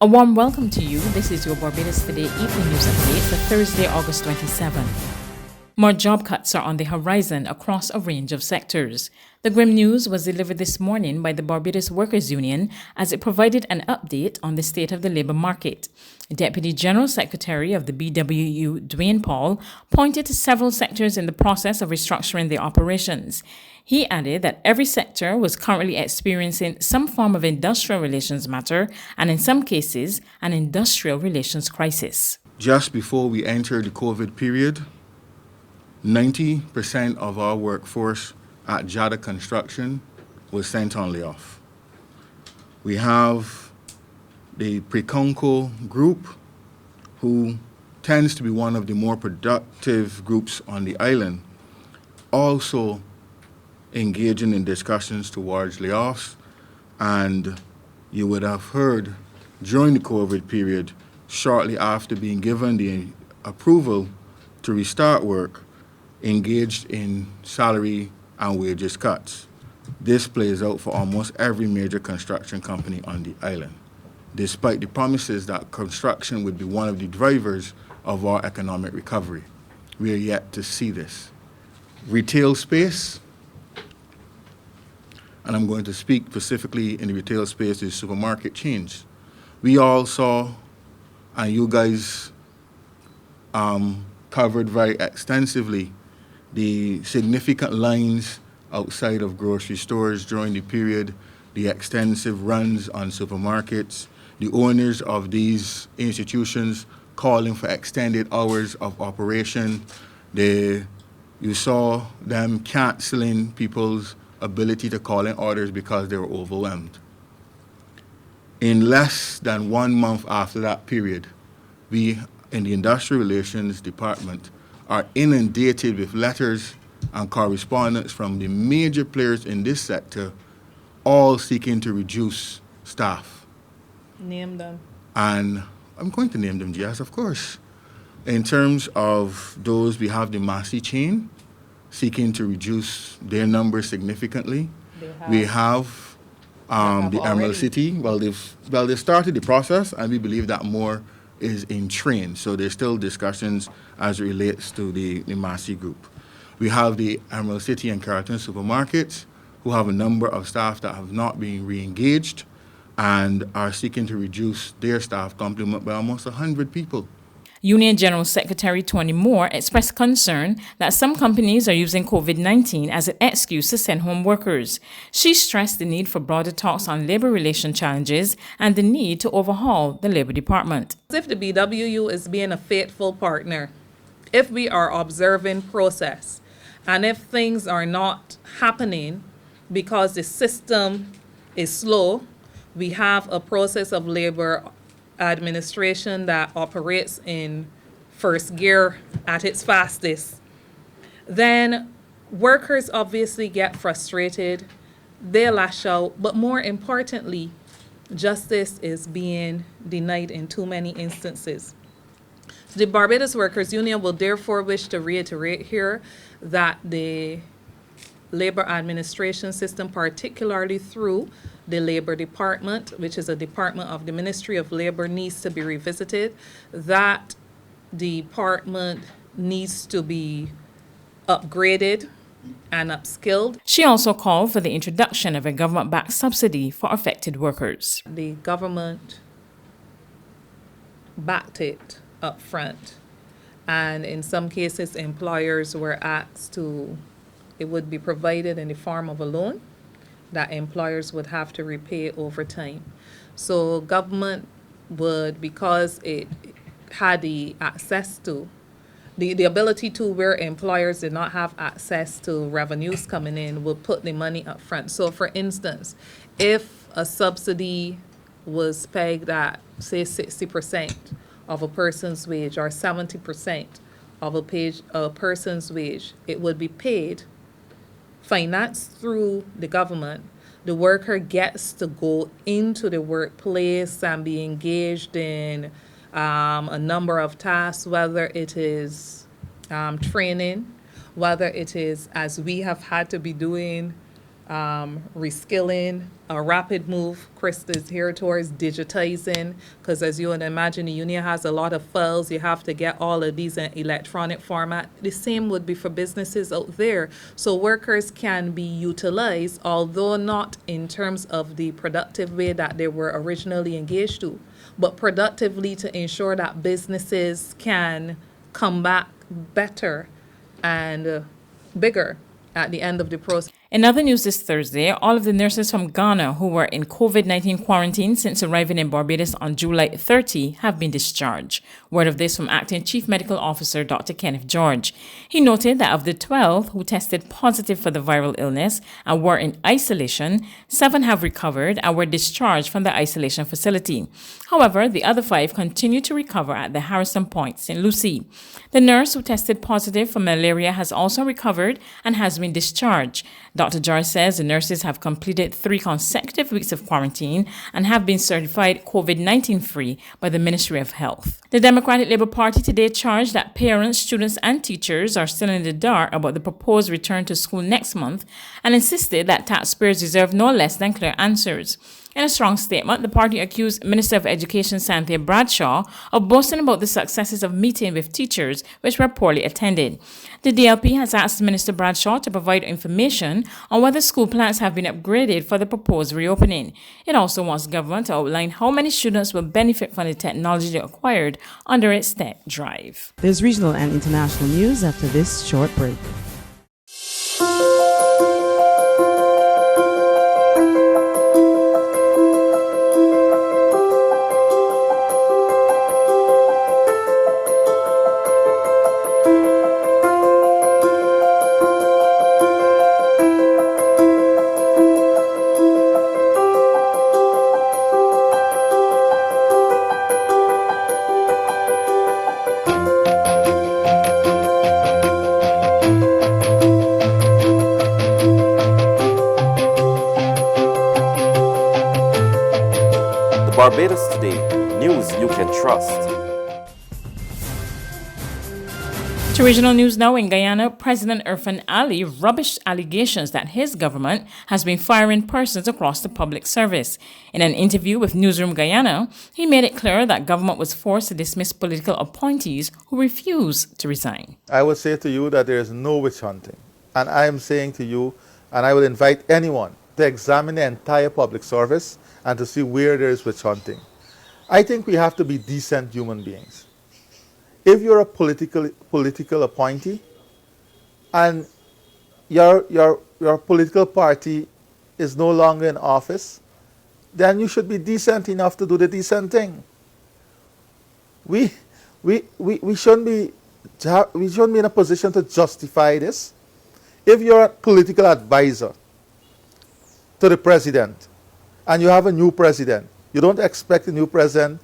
A warm welcome to you. This is your Barbados Today Evening News Update for Thursday, August 27. More job cuts are on the horizon across a range of sectors. The grim news was delivered this morning by the Barbados Workers Union as it provided an update on the state of the labour market. Deputy General Secretary of the BWU, Dwayne Paul, pointed to several sectors in the process of restructuring their operations. He added that every sector was currently experiencing some form of industrial relations matter and in some cases, an industrial relations crisis. Just before we entered the COVID period, 90% of our workforce at Jada Construction was sent on layoff. We have the Preconco group, who tends to be one of the more productive groups on the island, also engaging in discussions towards layoffs. And you would have heard during the COVID period, shortly after being given the approval to restart work, engaged in salary and wages cuts. This plays out for almost every major construction company on the island, despite the promises that construction would be one of the drivers of our economic recovery. We are yet to see this. Retail space, and I'm going to speak specifically in the retail space, the supermarket chains. We all saw, and you guys covered very extensively, the significant lines outside of grocery stores during the period, the extensive runs on supermarkets, the owners of these institutions calling for extended hours of operation. You saw them canceling people's ability to call in orders because they were overwhelmed. In less than 1 month after that period, we in the Industrial Relations Department are inundated with letters and correspondence from the major players in this sector, all seeking to reduce staff. Name them. And I'm going to name them, yes, of course. In terms of those, we have the Massey chain, seeking to reduce their numbers significantly. We have the Emerald City. Well, they've started the process, and we believe that more is in train. So there's still discussions as it relates to the Massey group. We have the Emerald City and Carlton supermarkets, who have a number of staff that have not been re-engaged and are seeking to reduce their staff complement by almost 100 people. Union General Secretary Tony Moore expressed concern that some companies are using COVID-19 as an excuse to send home workers. She stressed the need for broader talks on labor relation challenges and the need to overhaul the Labor Department. If the BWU is being a faithful partner, if we are observing process, and if things are not happening because the system is slow, we have a process of labor administration that operates in first gear at its fastest, then workers obviously get frustrated, they lash out, but more importantly, justice is being denied in too many instances. The Barbados Workers Union will therefore wish to reiterate here that the labor administration system, particularly through the Labor Department, which is a department of the Ministry of Labor, needs to be revisited. That department needs to be upgraded and upskilled. She also called for the introduction of a government-backed subsidy for affected workers. The government backed it up front, and in some cases employers were asked to, it would be provided in the form of a loan that employers would have to repay over time. So government would, because it had the access to, the ability to, where employers did not have access to revenues coming in, would put the money up front. So for instance, if a subsidy was pegged at, say, 60% of a person's wage or 70% of a person's wage, it would be paid, financed through the government. The worker gets to go into the workplace and be engaged in a number of tasks, whether it is training, whether it is, as we have had to be doing reskilling, a rapid move, Krista is here towards digitizing, because as you would imagine, the union has a lot of files. You have to get all of these in electronic format. The same would be for businesses out there. So workers can be utilized, although not in terms of the productive way that they were originally engaged to, but productively to ensure that businesses can come back better and bigger at the end of the process. In other news this Thursday, all of the nurses from Ghana who were in COVID-19 quarantine since arriving in Barbados on July 30 have been discharged. Word of this from Acting Chief Medical Officer Dr. Kenneth George. He noted that of the 12 who tested positive for the viral illness and were in isolation, 7 have recovered and were discharged from the isolation facility. However, the other 5 continue to recover at the Harrison Point, St. Lucie. The nurse who tested positive for malaria has also recovered and has been discharged. Dr. George says the nurses have completed 3 consecutive weeks of quarantine and have been certified COVID-19 free by the Ministry of Health. The Democratic Labour Party today charged that parents, students and teachers are still in the dark about the proposed return to school next month and insisted that taxpayers deserve no less than clear answers. In a strong statement, the party accused Minister of Education Cynthia Bradshaw of boasting about the successes of meeting with teachers which were poorly attended. The DLP has asked Minister Bradshaw to provide information on whether school plans have been upgraded for the proposed reopening. It also wants government to outline how many students will benefit from the technology they acquired under its tech drive. There's regional and international news after this short break. Barbados Today, news you can trust. To regional news now in Guyana, President Irfan Ali rubbished allegations that his government has been firing persons across the public service. In an interview with Newsroom Guyana, he made it clear that government was forced to dismiss political appointees who refused to resign. I would say to you that there is no witch hunting. And I am saying to you, and I will invite anyone to examine the entire public service and to see where there is witch hunting. I think we have to be decent human beings. If you're a political appointee and your political party is no longer in office, then you should be decent enough to do the decent thing. We shouldn't be in a position to justify this. If you're a political advisor to the president and you have a new president, you don't expect the new president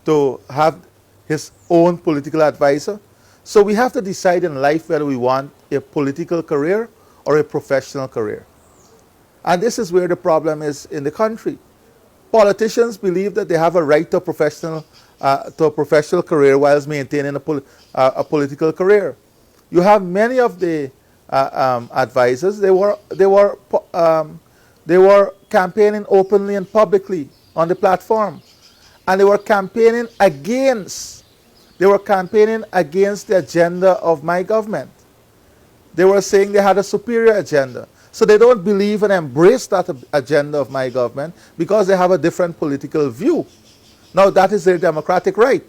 to have his own political advisor. So we have to decide in life whether we want a political career or a professional career. And this is where the problem is in the country. Politicians believe that they have a right to a professional career whilst maintaining a political career. You have many of the advisors. They were campaigning openly and publicly on the platform, and they were campaigning against the agenda of my government. They were saying they had a superior agenda. So they don't believe and embrace that agenda of my government because they have a different political view. Now, that is their democratic right.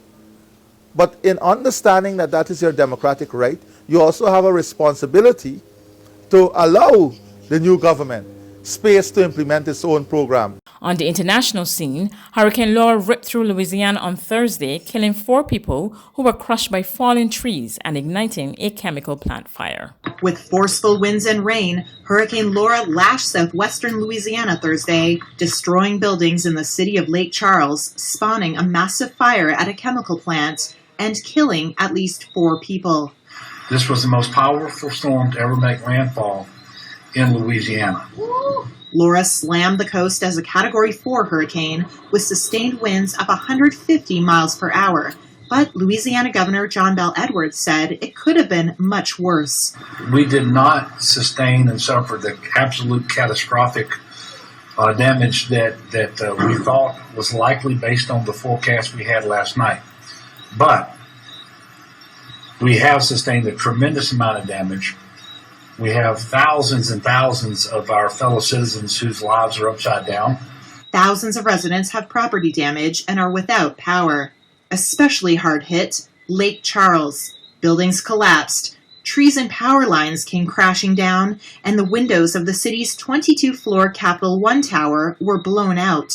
But in understanding that that is your democratic right, you also have a responsibility to allow the new government space to implement its own program. On the international scene, Hurricane Laura ripped through Louisiana on Thursday, killing 4 people who were crushed by falling trees and igniting a chemical plant fire. With forceful winds and rain, Hurricane Laura lashed southwestern Louisiana Thursday, destroying buildings in the city of Lake Charles, spawning a massive fire at a chemical plant, and killing at least 4 people. This was the most powerful storm to ever make landfall in Louisiana. Laura slammed the coast as a Category 4 hurricane with sustained winds of 150 miles per hour, But Louisiana Governor John Bel Edwards said it could have been much worse. We did not sustain and suffer the absolute catastrophic damage that we thought was likely based on the forecast we had last night. But we have sustained a tremendous amount of damage. We have thousands and thousands of our fellow citizens whose lives are upside down. Thousands of residents have property damage and are without power. Especially hard hit, Lake Charles. Buildings collapsed, trees and power lines came crashing down, and the windows of the city's 22-floor Capital One tower were blown out.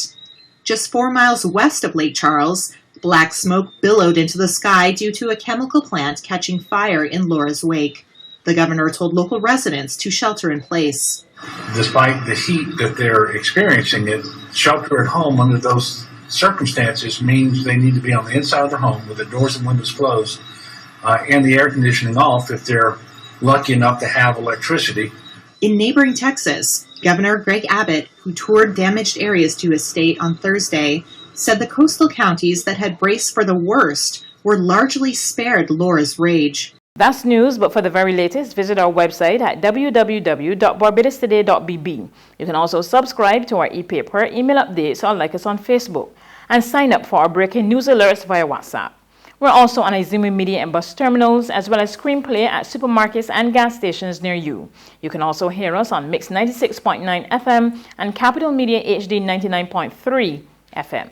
Just 4 miles west of Lake Charles, black smoke billowed into the sky due to a chemical plant catching fire in Laura's wake. The governor told local residents to shelter in place. Despite the heat that they're experiencing, shelter at home under those circumstances means they need to be on the inside of their home with the doors and windows closed and the air conditioning off if they're lucky enough to have electricity. In neighboring Texas, Governor Greg Abbott, who toured damaged areas to his state on Thursday, said the coastal counties that had braced for the worst were largely spared Laura's rage. That's news, but for the very latest, visit our website at www.barbadostoday.bb. You can also subscribe to our e-paper, email updates, or like us on Facebook, and sign up for our breaking news alerts via WhatsApp. We're also on Izumi Media and bus terminals, as well as screenplay at supermarkets and gas stations near you. You can also hear us on Mix 96.9 FM and Capital Media HD 99.3 FM.